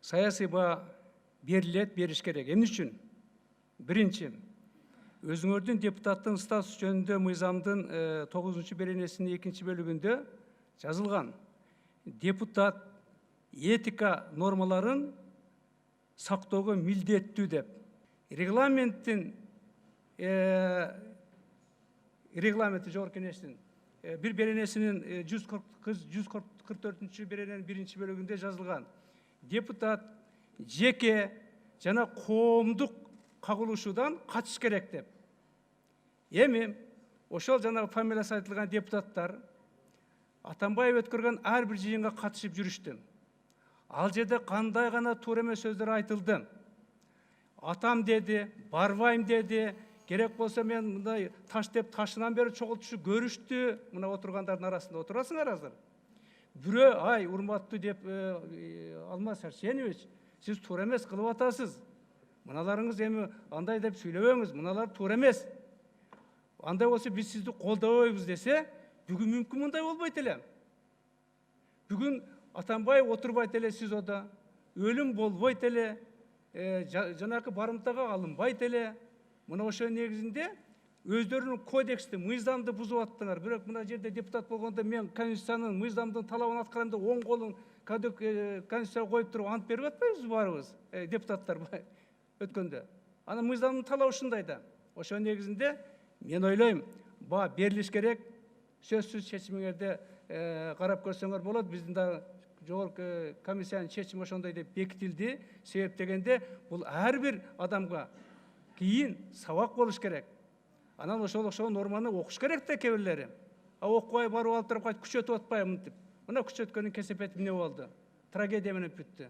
саясий баа бериш керек. Эмне үчүн? Биринчи, өзүңөрдүн депутаттын статусу жөнүндө мыйзамдын 9 беренесинин 2 бөлүгүндө жазылган. Депутат этика нормаларын сактоого милдеттүү деп. Регламенти Жогорку Кеңештин бир беренесинин 144 берененин 1 бөлүгүндө жазылган. Депутат жеке жана коомдук кагылышуудан качыш керек деп. Эми ошол жана фамилиясы айтылган депутаттар Атамбаев өткөргөн ар бир жыйынга катышып жүрүштү. Ал жерде кандай гана туура эмес сөздөр айтылды. Атам деди, барбайм деди, керек болсо мен мындай таш деп ташынан бери чогултушу көрүштү. Мына отургандардын арасында отурасыңар азыр. Бирөө ай урматтуу деп Алмаз Арсенович, сиз туура эмес кылып атасыз. Мыналарыңыз эми андай деп сүйлөбөңүз, мыналар туура эмес. Андай болсо биз сизди колдобойбуз десе, бүгүн мүмкүн мындай болбойт эле. Бүгүн Атамбаев отурбайт эле СИЗОдо, өлүм болбойт эле, жанакы барымтага алынбайт эле. Мына ошо негизинде өздөрүнүн кодексти, мыйзамды бузуп аттыңар. Бирок мына жерде депутат болгондо мен Конституциянын, мыйзамдын талабын аткарам деп оң колун Конституцияга коюп туруп ант берип атпайбызбы баарыбыз, депутаттар өткөндө. Анан мыйзамдын талабы ушундай да. Ошо негизинде мен ойлойм, баа берилиш керек. Сөзсүз чечимиңерде карап көрсөңөр болот. Биздин да жогорку комиссиянын чечими ошондой деп бекитилди. Себеп дегенде бул ар бир адамга кийин сабак болуш керек. Анан ошол норманы окуш керек да кээ бирлери. Окубай барып алып туруп кайтып күчөтүп атпайбы мынтип. Мына күчөткөндүн кесепети эмне болду? Трагедия менен бүттү.